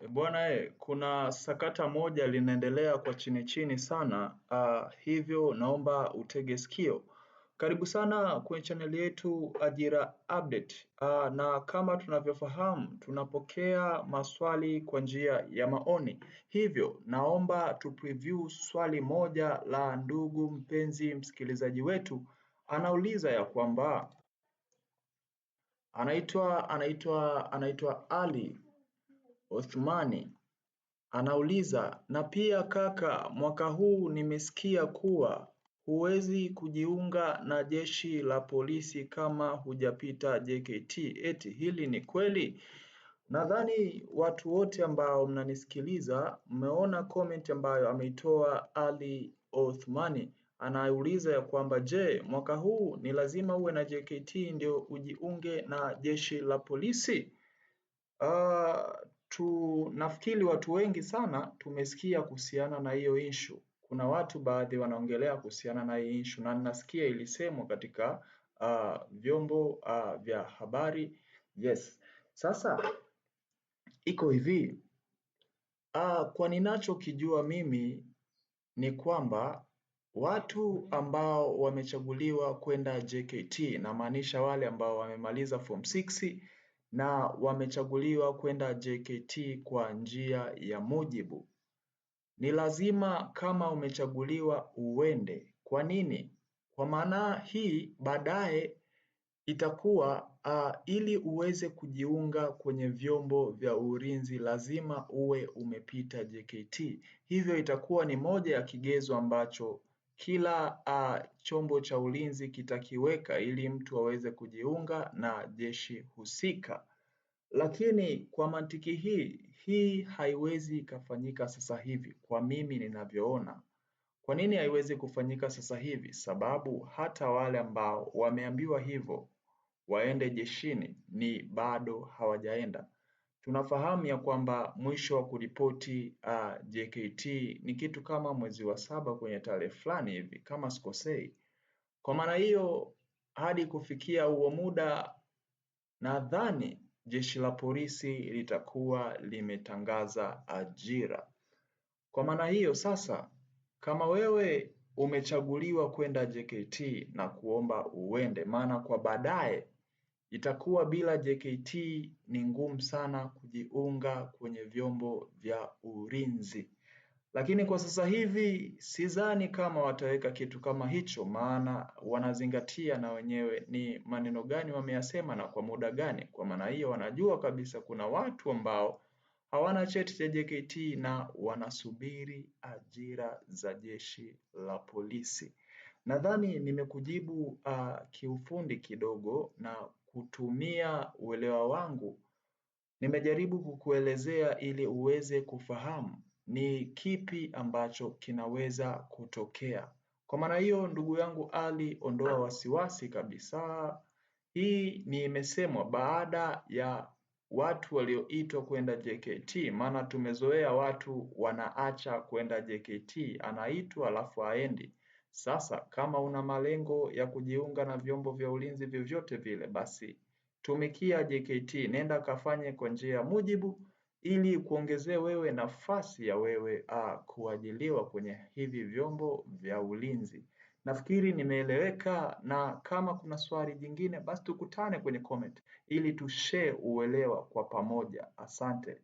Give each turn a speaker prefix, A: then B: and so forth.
A: Bwana kuna sakata moja linaendelea kwa chini chini sana, hivyo naomba utege sikio. Karibu sana kwenye channel yetu Ajira Update. Na kama tunavyofahamu, tunapokea maswali kwa njia ya maoni. Hivyo naomba tu preview swali moja la ndugu mpenzi msikilizaji wetu. Anauliza ya kwamba anaitwa Ali Othmani anauliza, na pia kaka, mwaka huu nimesikia kuwa huwezi kujiunga na jeshi la polisi kama hujapita JKT. Eti hili ni kweli? Nadhani watu wote ambao mnanisikiliza mmeona comment ambayo ameitoa Ali Othmani. Anauliza ya kwamba je, mwaka huu ni lazima uwe na JKT ndio ujiunge na jeshi la polisi? Nafikiri watu wengi sana tumesikia kuhusiana na hiyo issue. Kuna watu baadhi wanaongelea kuhusiana na hiyo issue na nasikia ilisemwa katika vyombo vya habari. Yes. Sasa iko hivi. Kwa ninachokijua mimi ni kwamba watu ambao wamechaguliwa kwenda JKT, namaanisha wale ambao wamemaliza form 6 na wamechaguliwa kwenda JKT kwa njia ya mujibu. Ni lazima kama umechaguliwa uende. Kwa nini? Kwa maana hii baadaye itakuwa ili uweze kujiunga kwenye vyombo vya ulinzi lazima uwe umepita JKT. Hivyo itakuwa ni moja ya kigezo ambacho kila chombo cha ulinzi kitakiweka ili mtu aweze kujiunga na jeshi husika. Lakini kwa mantiki hii haiwezi ikafanyika sasa hivi kwa mimi ninavyoona. Kwa nini haiwezi kufanyika sasa hivi? Sababu hata wale ambao wameambiwa hivyo waende jeshini ni bado hawajaenda. Tunafahamu ya kwamba mwisho wa kuripoti JKT ni kitu kama mwezi wa 7 kwenye tarehe fulani hivi kama sikosei. Kwa maana hiyo hadi kufikia huo muda nadhani jeshi la polisi litakuwa limetangaza ajira. Kwa maana hiyo sasa, kama wewe umechaguliwa kwenda JKT na kuomba uende, maana kwa baadaye itakuwa bila JKT ni ngumu sana kujiunga kwenye vyombo vya ulinzi. Lakini kwa sasa hivi sidhani kama wataweka kitu kama hicho, maana wanazingatia na wenyewe ni maneno gani wameyasema na kwa muda gani. Kwa maana hiyo wanajua kabisa kuna watu ambao hawana cheti cha JKT na wanasubiri ajira za jeshi la polisi. Nadhani nimekujibu kiufundi kidogo na kutumia uelewa wangu. Nimejaribu kukuelezea ili uweze kufahamu ni kipi ambacho kinaweza kutokea. Kwa maana hiyo ndugu yangu Ali, ondoa wasiwasi kabisa. Hii ni imesemwa baada ya watu walioitwa kwenda JKT, maana tumezoea watu wanaacha kwenda JKT, anaitwa alafu haendi. Sasa kama una malengo ya kujiunga na vyombo vya ulinzi vyovyote vile, basi tumikia JKT, nenda kafanye kwa njia ya mujibu ili kuongezea wewe nafasi ya wewe kuajiliwa kwenye hivi vyombo vya ulinzi. Nafikiri nimeeleweka, na kama kuna swali jingine basi tukutane kwenye comment ili tushare uelewa kwa pamoja. Asante.